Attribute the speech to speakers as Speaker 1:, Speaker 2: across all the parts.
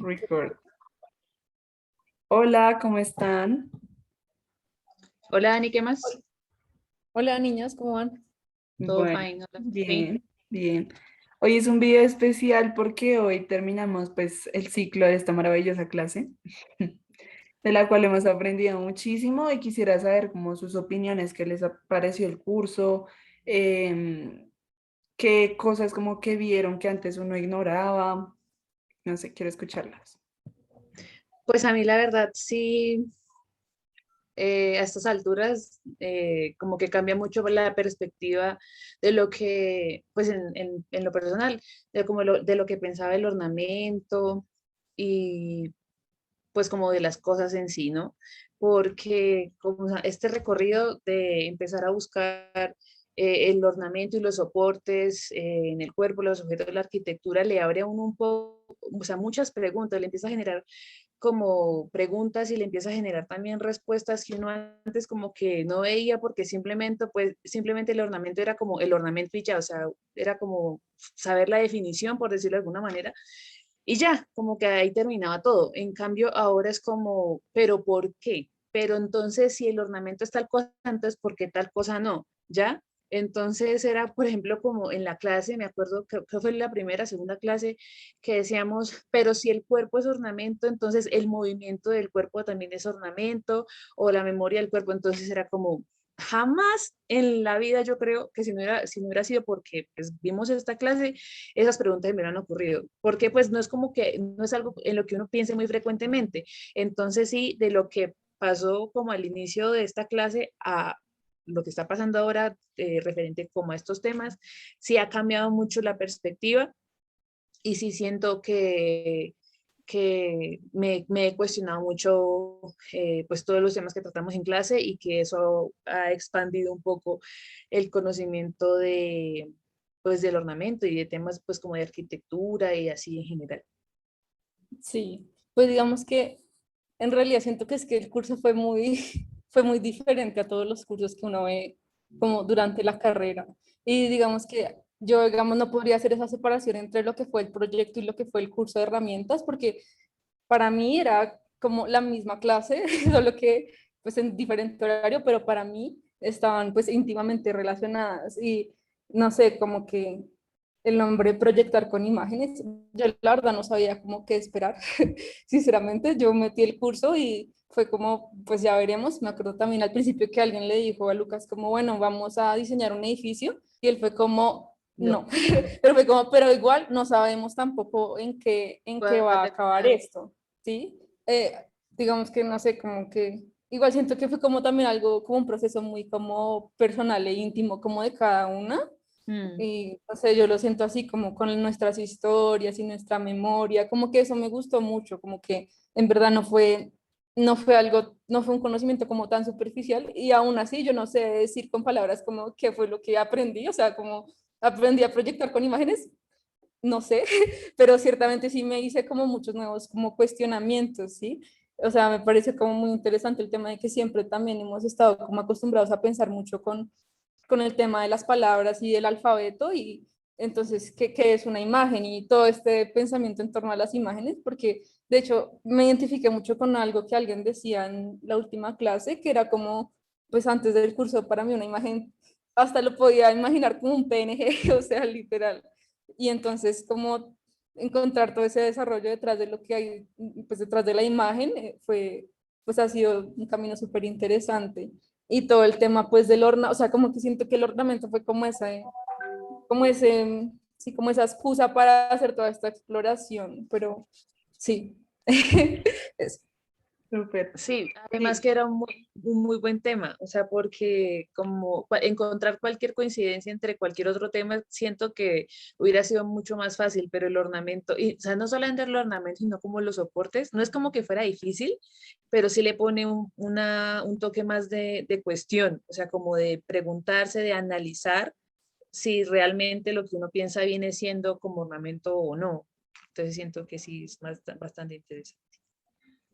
Speaker 1: Record. Hola, ¿cómo están?
Speaker 2: Hola Dani, ¿qué más?
Speaker 3: Hola niñas, ¿cómo van?
Speaker 2: Todo
Speaker 1: Bueno,
Speaker 2: fine, hola. Sí.
Speaker 1: bien, bien. Hoy es un video especial porque hoy terminamos pues el ciclo de esta maravillosa clase, de la cual hemos aprendido muchísimo y quisiera saber como sus opiniones, qué les pareció el curso, qué cosas como que vieron que antes uno ignoraba. No sé, quiero escucharlas.
Speaker 2: Pues a mí la verdad sí, a estas alturas como que cambia mucho la perspectiva de lo que, pues en lo personal, de lo que pensaba el ornamento y pues como de las cosas en sí, ¿no? Porque como este recorrido de empezar a buscar el ornamento y los soportes en el cuerpo, los objetos de la arquitectura, le abre a uno un poco, o sea, muchas preguntas, le empieza a generar como preguntas y le empieza a generar también respuestas que uno antes como que no veía porque simplemente, pues, simplemente el ornamento era como el ornamento y ya, o sea, era como saber la definición, por decirlo de alguna manera, y ya, como que ahí terminaba todo. En cambio, ahora es como, ¿pero por qué? Pero entonces, si el ornamento es tal cosa, entonces, ¿por qué tal cosa no? ¿Ya? Entonces era, por ejemplo, como en la clase, me acuerdo que fue la primera, segunda clase, que decíamos, pero si el cuerpo es ornamento, entonces el movimiento del cuerpo también es ornamento, o la memoria del cuerpo, entonces era como, jamás en la vida yo creo que si no hubiera sido porque pues, vimos esta clase, esas preguntas me hubieran ocurrido, porque pues no es como que, no es algo en lo que uno piense muy frecuentemente. Entonces sí, de lo que pasó como al inicio de esta clase a lo que está pasando ahora referente como a estos temas, sí ha cambiado mucho la perspectiva y sí siento que me he cuestionado mucho pues todos los temas que tratamos en clase y que eso ha expandido un poco el conocimiento de pues del ornamento y de temas pues como de arquitectura y así en general.
Speaker 3: Sí, pues digamos que en realidad siento que es que el curso fue muy, fue muy diferente a todos los cursos que uno ve como durante la carrera. Y digamos que yo, digamos, no podría hacer esa separación entre lo que fue el proyecto y lo que fue el curso de herramientas, porque para mí era como la misma clase, solo que pues en diferente horario, pero para mí estaban pues íntimamente relacionadas y no sé, como que el nombre proyectar con imágenes, yo la verdad no sabía cómo qué esperar. Sinceramente, yo metí el curso y fue como, pues ya veremos. Me acuerdo también al principio que alguien le dijo a Lucas como, bueno, vamos a diseñar un edificio y él fue como,
Speaker 2: No,
Speaker 3: no, pero fue como, pero igual no sabemos tampoco en qué
Speaker 2: va a
Speaker 3: va a acabar
Speaker 2: terminar.
Speaker 3: esto, ¿sí? Digamos que no sé, como que igual siento que fue como también algo, como un proceso muy como personal e íntimo como de cada una
Speaker 2: Mm.
Speaker 3: y no sé, yo lo siento así como con nuestras historias y nuestra memoria, como que eso me gustó mucho, como que en verdad no fue algo, no fue un conocimiento como tan superficial y aún así yo no sé decir con palabras como qué fue lo que aprendí, o sea, como aprendí a proyectar con imágenes, no sé, pero ciertamente sí me hice como muchos nuevos como cuestionamientos, ¿sí? O sea, me parece como muy interesante el tema de que siempre también hemos estado como acostumbrados a pensar mucho con el tema de las palabras y del alfabeto y entonces, ¿qué es una imagen? Y todo este pensamiento en torno a las imágenes, porque de hecho me identifiqué mucho con algo que alguien decía en la última clase, que era como, pues antes del curso, para mí una imagen, hasta lo podía imaginar como un PNG, o sea, literal. Y entonces, como encontrar todo ese desarrollo detrás de lo que hay, pues detrás de la imagen, pues ha sido un camino súper interesante y todo el tema pues del horno, o sea, como que siento que el ornamento fue como ese, sí, como esa excusa para hacer toda esta exploración, pero sí, eso.
Speaker 1: Súper.
Speaker 2: Sí, además
Speaker 1: Sí,
Speaker 2: que era un muy buen tema, o sea, porque como encontrar cualquier coincidencia entre cualquier otro tema, siento que hubiera sido mucho más fácil, pero el ornamento, y, o sea, no solamente el ornamento, sino como los soportes, no es como que fuera difícil, pero sí le pone un toque más de cuestión, o sea, como de preguntarse, de analizar si realmente lo que uno piensa viene siendo como ornamento o no. Entonces siento que sí es bastante interesante.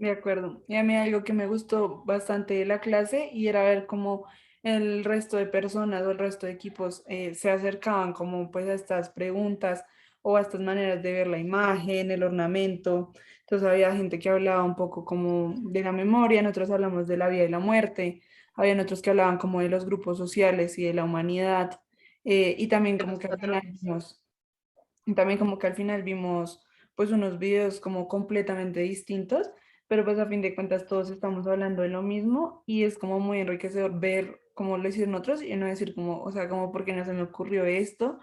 Speaker 1: de acuerdo. Y a mí algo que me gustó bastante de la clase y era ver cómo el resto de personas o el resto de equipos se acercaban como pues a estas preguntas o a estas maneras de ver la imagen, el ornamento. Entonces había gente que hablaba un poco como de la memoria, nosotros hablamos de la vida y la muerte, habían otros que hablaban como de los grupos sociales y de la humanidad, y también
Speaker 2: De
Speaker 1: como
Speaker 2: los
Speaker 1: que al final
Speaker 2: patrones.
Speaker 1: vimos, y también como que al final vimos pues unos videos como completamente distintos, pero pues a fin de cuentas todos estamos hablando de lo mismo y es como muy enriquecedor ver cómo lo hicieron otros y no decir como, o sea, como por qué no se me ocurrió esto,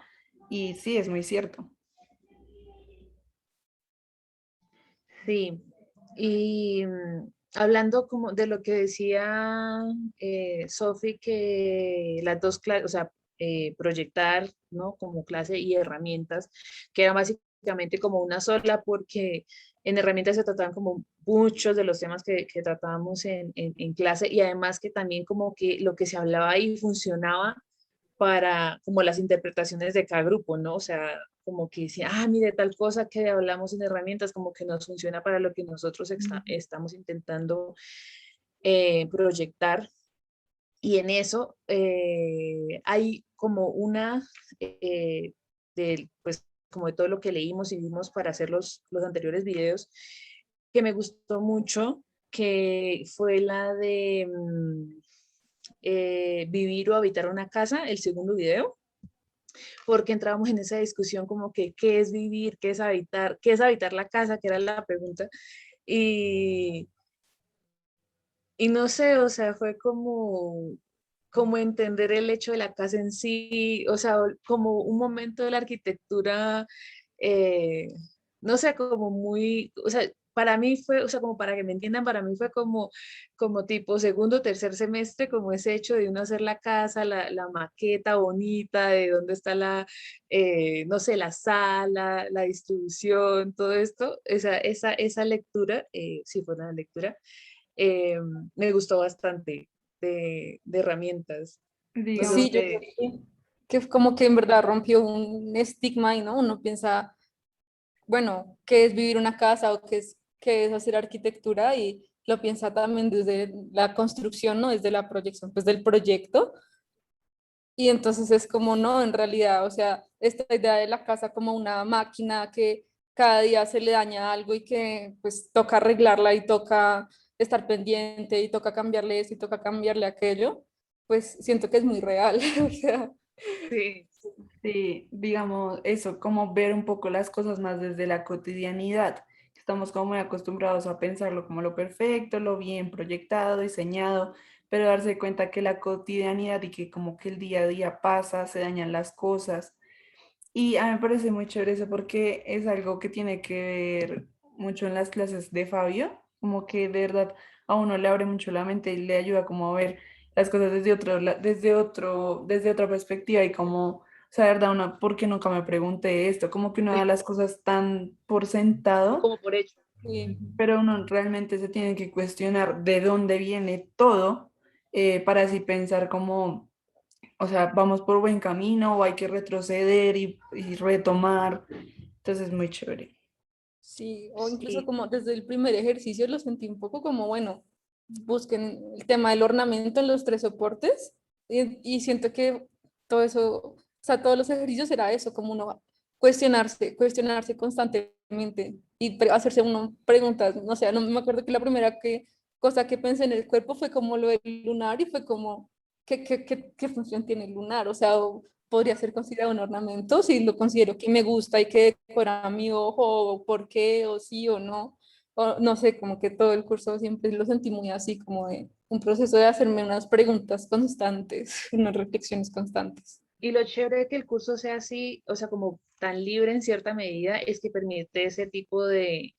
Speaker 1: y sí, es muy cierto.
Speaker 2: Sí, y hablando como de lo que decía Sofi, que las dos clases, o sea, proyectar, ¿no? Como clase y herramientas, que era básicamente como una sola, porque en herramientas se trataban como muchos de los temas que tratábamos en clase y además que también como que lo que se hablaba ahí funcionaba para como las interpretaciones de cada grupo, ¿no? O sea, como que decía, ah, mire, tal cosa que hablamos en herramientas, como que nos funciona para lo que nosotros estamos intentando proyectar. Y en eso hay como una, pues como de todo lo que leímos y vimos para hacer los anteriores videos, que me gustó mucho, que fue la de vivir o habitar una casa, el segundo video, porque entrábamos en esa discusión como que qué es vivir, qué es habitar la casa, que era la pregunta. Y, y no sé, o sea, fue como entender el hecho de la casa en sí, o sea, como un momento de la arquitectura, eh, no sé, como muy, o sea, para mí fue, o sea, como para que me entiendan, para mí fue como tipo segundo, tercer semestre, como ese hecho de uno hacer la casa, la maqueta bonita, de dónde está no sé, la sala, la distribución, todo esto, esa lectura, sí fue una lectura, eh, me gustó bastante de herramientas. No sé
Speaker 3: Sí,
Speaker 1: Digamos,
Speaker 3: yo
Speaker 2: usted.
Speaker 3: creo que es como que en verdad rompió un estigma y no, uno piensa, bueno, qué es vivir una casa o qué es hacer arquitectura y lo piensa también desde la construcción, ¿no? Desde la proyección, pues del proyecto. Y entonces es como, no, en realidad, o sea, esta idea de la casa como una máquina que cada día se le daña algo y que pues toca arreglarla y toca estar pendiente y toca cambiarle esto y toca cambiarle aquello, pues siento que es muy real. O sea,
Speaker 2: Sí,
Speaker 1: sí, digamos eso, como ver un poco las cosas más desde la cotidianidad. Estamos como muy acostumbrados a pensarlo como lo perfecto, lo bien proyectado, diseñado, pero darse cuenta que la cotidianidad y que como que el día a día pasa, se dañan las cosas. Y a mí me parece muy chévere eso porque es algo que tiene que ver mucho en las clases de Fabio, como que de verdad a uno le abre mucho la mente y le ayuda como a ver las cosas desde desde otra perspectiva y como, o sea, de verdad, uno, ¿por qué nunca me pregunté esto? Como que uno da
Speaker 2: sí,
Speaker 1: las cosas tan por sentado,
Speaker 2: como por hecho.
Speaker 3: sí,
Speaker 2: Ujú.
Speaker 1: pero uno realmente se tiene que cuestionar de dónde viene todo, para así pensar como, o sea, vamos por buen camino o hay que retroceder y retomar. Entonces es muy chévere.
Speaker 3: sí, o incluso
Speaker 2: Sí,
Speaker 3: como desde el primer ejercicio lo sentí un poco como, bueno, busquen el tema del ornamento en los tres soportes y siento que todo eso, o sea, todos los ejercicios era eso, como uno cuestionarse constantemente y hacerse uno preguntas, no sé, no me acuerdo que la primera cosa que pensé en el cuerpo fue como lo del lunar y fue como, ¿qué función tiene el lunar? O sea, podría ser considerado un ornamento si lo considero que me gusta y que decora mi ojo, o por qué, o sí o no no sé, como que todo el curso siempre lo sentí muy así, como de un proceso de hacerme unas preguntas constantes, unas reflexiones constantes.
Speaker 2: y lo chévere de que el curso sea así, o sea, como tan libre en cierta medida, es que permite ese tipo de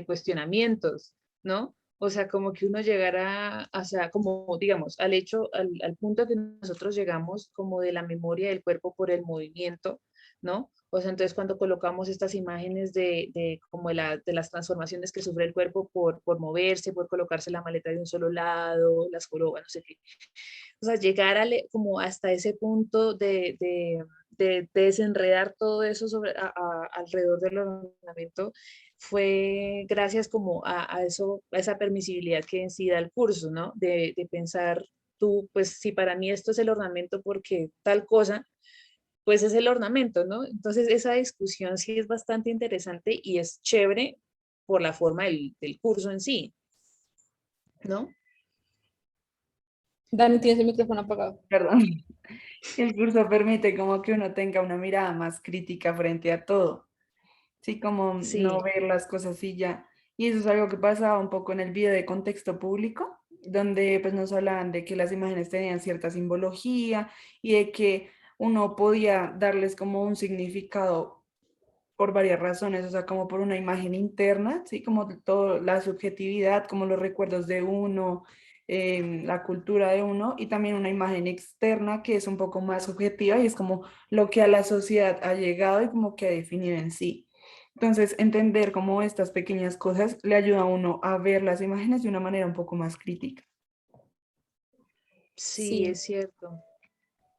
Speaker 2: cuestionamientos, ¿no? O sea, como que uno llegara, o sea, como digamos, al punto que nosotros llegamos como de la memoria del cuerpo por el movimiento, ¿no? O sea, entonces cuando colocamos estas imágenes como de las transformaciones que sufre el cuerpo por moverse, por colocarse la maleta de un solo lado, las jorobas, no sé qué, o sea, llegar como hasta ese punto de desenredar todo eso alrededor del ornamento fue gracias como a eso, a esa permisibilidad que en sí da el curso, ¿no? De pensar tú, pues si para mí esto es el ornamento porque tal cosa, pues es el ornamento, ¿no? Entonces esa discusión sí es bastante interesante y es chévere por la forma del curso en sí, ¿no?
Speaker 3: Dani, tienes el micrófono apagado.
Speaker 1: Perdón. El curso permite como que uno tenga una mirada más crítica frente a todo. Sí, como no
Speaker 2: Sí,
Speaker 1: ver las cosas y ya. Y eso es algo que pasaba un poco en el video de contexto público, donde pues nos hablaban de que las imágenes tenían cierta simbología y de que uno podía darles como un significado por varias razones, o sea, como por una imagen interna, sí, como toda la subjetividad, como los recuerdos de uno, la cultura de uno, y también una imagen externa que es un poco más subjetiva y es como lo que a la sociedad ha llegado y como que ha definido en sí. Entonces, entender como estas pequeñas cosas le ayuda a uno a ver las imágenes de una manera un poco más crítica.
Speaker 2: sí,
Speaker 3: Sí,
Speaker 2: es cierto.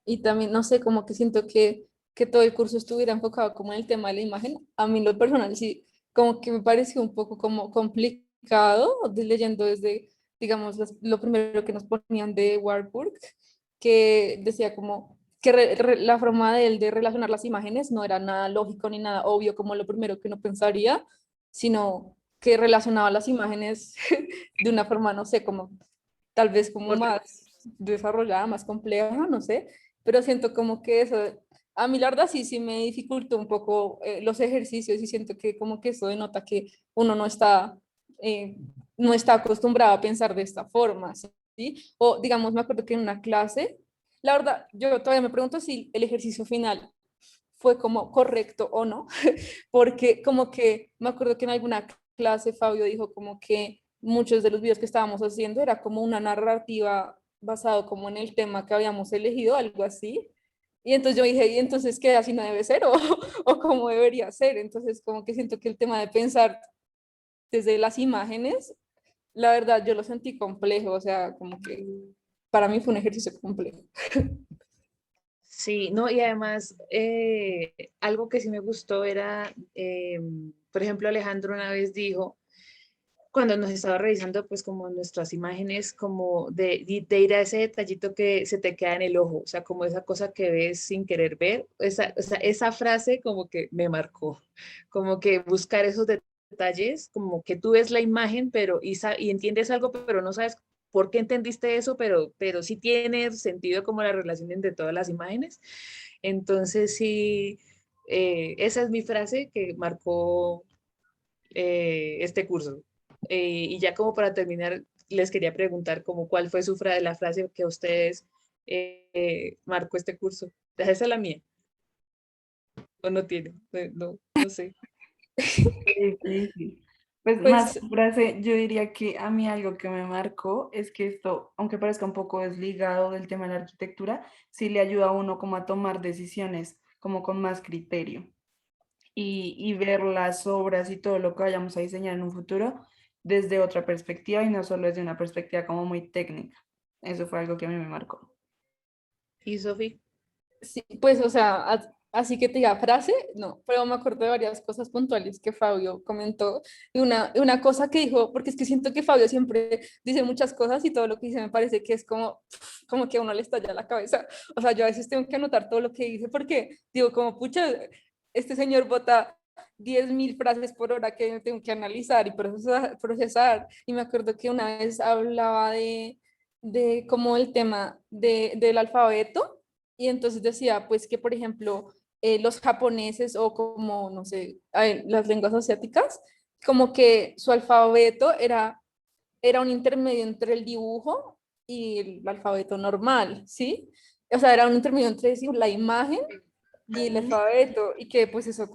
Speaker 3: y también, no sé, como que siento que todo el curso estuviera enfocado como en el tema de la imagen. A mí lo personal sí, como que me pareció un poco como complicado leyendo desde, digamos, lo primero que nos ponían de Warburg, que decía como que la forma de él de relacionar las imágenes no era nada lógico ni nada obvio como lo primero que uno pensaría, sino que relacionaba las imágenes de una forma, no sé, como tal vez como
Speaker 2: Por-
Speaker 3: más desarrollada, más compleja, no sé, pero siento como que eso, a mí la verdad sí, sí me dificultó un poco los ejercicios y siento que como que eso denota que uno eh, no está acostumbrado a pensar de esta forma, ¿sí? O digamos, me acuerdo que en una clase, la verdad, yo todavía me pregunto si el ejercicio final fue como correcto o no, porque como que me acuerdo que en alguna clase Fabio dijo como que muchos de los videos que estábamos haciendo era como una narrativa basado como en el tema que habíamos elegido, algo así. Y entonces yo dije, ¿y entonces qué así no debe ser o, o cómo debería ser? Entonces como que siento que el tema de pensar desde las imágenes, la verdad yo lo sentí complejo, o sea, como que para mí fue un ejercicio complejo.
Speaker 2: Sí, no, y además algo que sí me gustó era, por ejemplo, Alejandro una vez dijo, cuando nos estaba revisando pues como nuestras imágenes, como de ir a ese detallito que se te queda en el ojo, o sea, como esa cosa que ves sin querer ver, esa frase como que me marcó, como que buscar esos detalles, como que tú ves la imagen, pero y entiendes algo, pero no sabes por qué entendiste eso, pero sí tiene sentido como la relación entre todas las imágenes. Entonces sí, esa es mi frase que marcó este curso. Y ya como para terminar, les quería preguntar como cuál fue la frase que a ustedes marcó este curso. Esa es la mía, o no tiene, no, no sé.
Speaker 1: Sí, sí, sí. Pues más
Speaker 3: Pues
Speaker 1: frase, yo diría que a mí algo que me marcó es que esto, aunque parezca un poco desligado del tema de la arquitectura, sí le ayuda a uno como a tomar decisiones como con más criterio y ver las obras y todo lo que vayamos a diseñar en un futuro desde otra perspectiva y no solo desde una perspectiva como muy técnica. Eso fue algo que a mí me marcó.
Speaker 2: ¿Y Sofi?
Speaker 3: sí, pues, o sea, así que te diga frase, no, pero me acuerdo de varias cosas puntuales que Fabio comentó y una cosa que dijo, porque es que siento que Fabio siempre dice muchas cosas y todo lo que dice me parece que es como que a uno le estalla la cabeza. O sea, yo a veces tengo que anotar todo lo que dice porque digo, como pucha, este señor bota 10.000 frases por hora que tengo que analizar y procesar. Y me acuerdo que una vez hablaba de como el tema del alfabeto y entonces decía, pues que, por ejemplo, los japoneses o como, no sé, las lenguas asiáticas, como que su alfabeto era un intermedio entre el dibujo y el alfabeto normal, ¿sí? O sea, era un intermedio entre sí, la imagen y el alfabeto, y que pues eso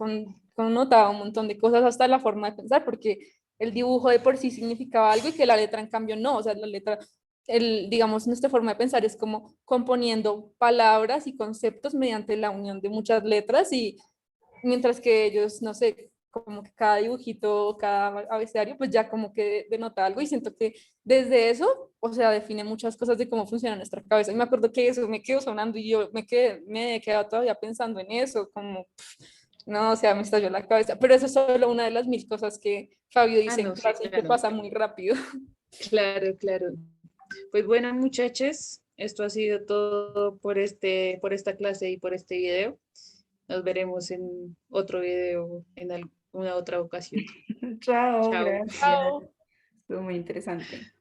Speaker 3: connotaba un montón de cosas, hasta la forma de pensar, porque el dibujo de por sí significaba algo y que la letra en cambio no, o sea, la letra, digamos, nuestra forma de pensar es como componiendo palabras y conceptos mediante la unión de muchas letras y mientras que ellos, no sé, como que cada dibujito, cada abecedario, pues ya como que denota algo y siento que desde eso, o sea, define muchas cosas de cómo funciona nuestra cabeza. Y me acuerdo que eso me quedó sonando y yo me he quedado todavía pensando en eso, como, no, o sea, me estalló la cabeza. Pero eso es solo una de las 1.000 cosas que Fabio
Speaker 2: Ah,
Speaker 3: dice en
Speaker 2: no, sí,
Speaker 3: clase y que
Speaker 2: claro,
Speaker 3: pasa muy rápido.
Speaker 2: claro, claro. Pues bueno, muchachos, esto ha sido todo por esta clase y por este video. Nos veremos en otro video en alguna otra ocasión.
Speaker 1: Chao,
Speaker 2: Chao.
Speaker 1: gracias.
Speaker 3: Chao.
Speaker 1: Estuvo muy interesante.